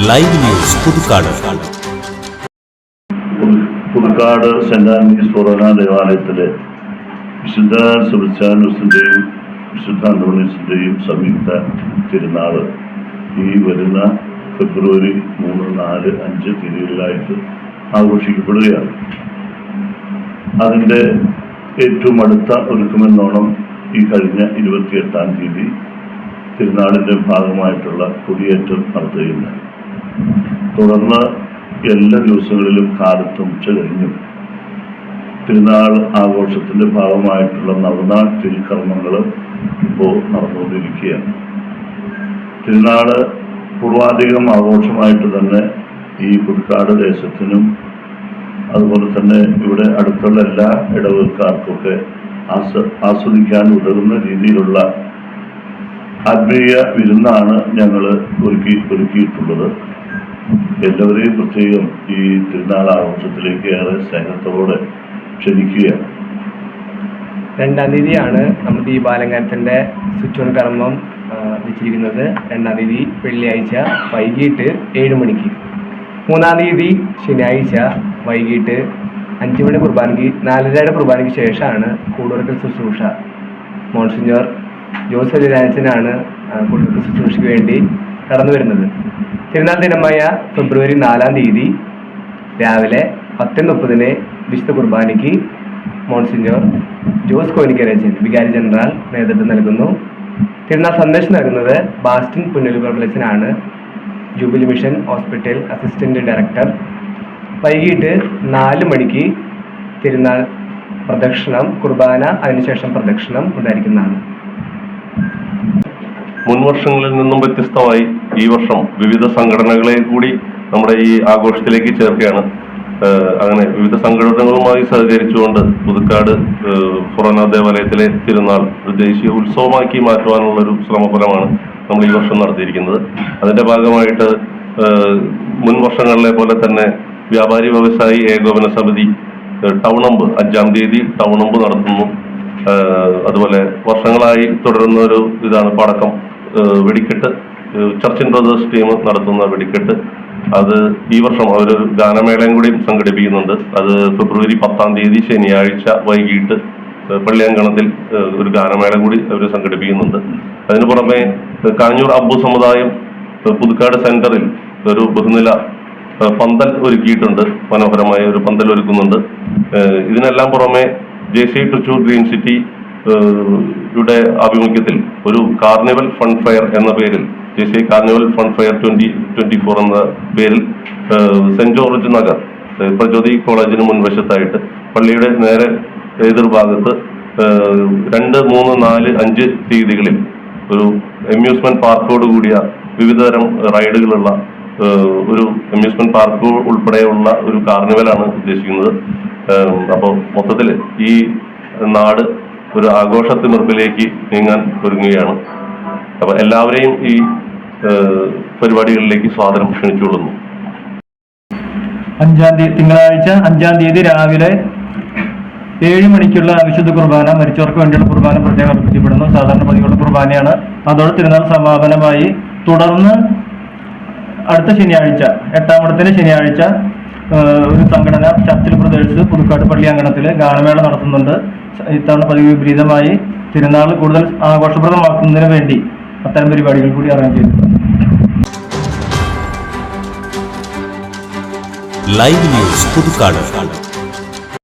Live news Puthukkad. Puthukkad saint Antony's ഫൊറോന ദേവാലയത്തിലെ വിശുദ്ധ സെബസ്ത്യാനോസിന്റെയും വിശുദ്ധ അന്തോണീസിന്റെയും സംയുക്ത തിരുനാൾ ഈ വരുന്ന ഫെബ്രുവരി 3, 4, 5 തീയതികളിലായിട്ട് ആഘോഷിക്കപ്പെടുകയാണ്. അതിൻ്റെ ഏറ്റവും അടുത്ത ഒരുക്കമെന്നോണം ഈ കഴിഞ്ഞ 28-ാം തീയതി തിരുനാളിൻ്റെ ഭാഗമായിട്ടുള്ള കൊടിയേറ്റം നടത്തുകയുണ്ടായി. തുടർന്ന് എല്ലാ ദിവസങ്ങളിലും കാലത്തും ഉച്ച കഴിഞ്ഞും തിരുനാൾ ആഘോഷത്തിൻ്റെ ഭാഗമായിട്ടുള്ള നവനാൾ തിരുക്കർമ്മങ്ങൾ ഇപ്പോൾ നടന്നുകൊണ്ടിരിക്കുകയാണ്. തിരുനാൾ പൂർവാധികം ആഘോഷമായിട്ട് തന്നെ ഈ പുതുക്കാട് ദേശത്തിനും അതുപോലെ തന്നെ ഇവിടെ അടുത്തുള്ള എല്ലാ ഇടവകക്കാർക്കൊക്കെ ആസ്വദിക്കാൻ ഉതകുന്ന രീതിയിലുള്ള ആത്മീയ വിരുന്നാണ് ഞങ്ങൾ ഒരുക്കിയിട്ടുള്ളത്. എല്ലാവരെയും പ്രത്യേകം ഈ തിരുനാൾ ആഘോഷത്തിലേക്ക് ഏറെ സ്നേഹത്തോടെ ക്ഷണിക്കുകയാണ്. 2-ാം തീയതിയാണ് നമ്മൾ ദീപാലങ്കാരത്തിൻ്റെ സ്വിച്ച് ഓൺ കർമ്മം വെച്ചിരിക്കുന്നത്. 2-ാം തീയതി വെള്ളിയാഴ്ച വൈകിട്ട് 7 മണിക്ക്. 3-ാം തീയതി ശനിയാഴ്ച വൈകിട്ട് 5 മണി കുർബാനയ്ക്ക് 4:30 കുർബാനയ്ക്ക് ശേഷമാണ് കൂടൊരുക്കൽ ശുശ്രൂഷ. മോൺസിഞ്ഞോർ ജോസ് രാജനാണ് കൂടൊരുക്കൽ ശുശ്രൂഷയ്ക്ക് വേണ്ടി കടന്നു വരുന്നത്. തിരുനാൾ ദിനമായ ഫെബ്രുവരി 4-ാം തീയതി രാവിലെ 10:30 വിശുദ്ധ കുർബാനയ്ക്ക് മോൺസിഞ്ഞോർ ജോസ് കോനിക്കരച്ചൻ വികാരി ജനറൽ നേതൃത്വം നൽകുന്നു. തിരുനാൾ സന്ദേശം നൽകുന്നത് ബാസ്റ്റിൻ പുന്നലുകർമ്മലച്ചനാണ്, jubilee mission hospital assistant director. വൈകിട്ട് 4 മണിക്ക് തിരുനാൾ പ്രദക്ഷിണം, കുർബാന, അതിനുശേഷം പ്രദക്ഷിണം ഉണ്ടായിരിക്കുന്നതാണ്. മുൻവർഷങ്ങളിൽ നിന്നും വ്യത്യസ്തമായി ഈ വർഷം വിവിധ സംഘടനകളെ കൂടി നമ്മുടെ ഈ ആഘോഷത്തിലേക്ക് ചേർക്കുകയാണ്. അങ്ങനെ വിവിധ സംഘടനകളുമായി സഹകരിച്ചുകൊണ്ട് പുതുക്കാട് ഫൊറോന ദേവാലയത്തിലെ തിരുനാൾ ഒരു ദേശീയ ഉത്സവമാക്കി മാറ്റുവാനുള്ളൊരു ശ്രമഫലമാണ് നമ്മൾ ഈ വർഷം നടത്തിയിരിക്കുന്നത്. അതിൻ്റെ ഭാഗമായിട്ട് മുൻ വർഷങ്ങളിലെ പോലെ തന്നെ വ്യാപാരി വ്യവസായി ഏകോപന സമിതി ടൗണമ്പ് 5-ാം തീയതി ടൗണമ്പ് നടത്തുന്നു. അതുപോലെ വർഷങ്ങളായി തുടരുന്ന ഒരു ഇതാണ് പടക്കം വെടിക്കെട്ട്. ചർച്ചിൻ ബ്രദേഴ്സ് ടീം നടത്തുന്ന വെടിക്കെട്ട്, അത് ഈ വർഷം അവരൊരു ഗാനമേളയും കൂടി സംഘടിപ്പിക്കുന്നുണ്ട്. അത് ഫെബ്രുവരി 10-ാം തീയതി ശനിയാഴ്ച വൈകിട്ട് പള്ളിയങ്കണത്തിൽ ഒരു ഗാനമേള കൂടി അവർ സംഘടിപ്പിക്കുന്നുണ്ട്. അതിനു പുറമെ കാഞ്ഞൂർ അബ്ബു സമുദായം പുതുക്കാട് സെന്ററിൽ ഒരു ബഹുനില പന്തൽ ഒരുക്കിയിട്ടുണ്ട്. മനോഹരമായ ഒരു പന്തൽ ഒരുക്കുന്നുണ്ട്. ഇതിനെല്ലാം പുറമെ JC ട്രിച്ചൂർ ഗ്രീൻ സിറ്റി യുടെ ആഭിമുഖ്യത്തിൽ ഒരു കാർണിവൽ ഫണ്ട് ഫെയർ എന്ന പേരിൽ JC കാർണിവൽ ഫണ്ട് ഫെയർ 2024 എന്ന പേരിൽ സെന്റ് ജോർജ് നഗർ പ്രചോദി കോളേജിന് മുൻവശത്തായിട്ട് പള്ളിയുടെ നേരെ എതിർഭാഗത്ത് 2, 3, 4, 5 തീയതികളിൽ ഒരു അമ്യൂസ്മെന്റ് പാർക്കോട് കൂടിയ വിവിധതരം റൈഡുകളുള്ള ഒരു അമ്യൂസ്മെന്റ് പാർക്ക് ഉൾപ്പെടെയുള്ള ഒരു കാർണിവലാണ് ഉദ്ദേശിക്കുന്നത്. അപ്പോൾ മൊത്തത്തിൽ ഈ നാട് ഒരു ആഘോഷത്തിമിർപ്പിലേക്ക് നീങ്ങാൻ ഒരുങ്ങുകയാണ്. അപ്പോൾ എല്ലാവരെയും ഈ പരിപാടികളിലേക്ക് സ്വാഗതം ക്ഷണിച്ചുകൊള്ളുന്നു. 5-ാം തീയതി തിങ്കളാഴ്ച 5-ാം തീയതി രാവിലെ 7 മണിക്കുള്ള വിശുദ്ധ കുർബാന, മരിച്ചവർക്ക് വേണ്ടിയുള്ള കുർബാന പ്രത്യേകം അർപ്പിക്കപ്പെടുന്നു. സാധാരണ പതിവുള്ള കുർബാനയാണ്. അതോടെ തിരുനാൾ സമാപനമായി. തുടർന്ന് അടുത്ത ശനിയാഴ്ച 8-ാം മഠത്തിന് ശനിയാഴ്ച ഒരു സംഘടന ചർച്ചിൽ ബ്രദേഴ്സ് പുതുക്കാട് പള്ളി അങ്കണത്തിൽ ഗാനമേള നടത്തുന്നുണ്ട്. ഇത്തവണ പതിവ് വിപരീതമായി തിരുനാൾ കൂടുതൽ ആഘോഷപ്രദമാക്കുന്നതിന് വേണ്ടി അത്തരം പരിപാടികൾ കൂടി അറേഞ്ച് ചെയ്തിട്ടുണ്ട്. Live news Puthukkad.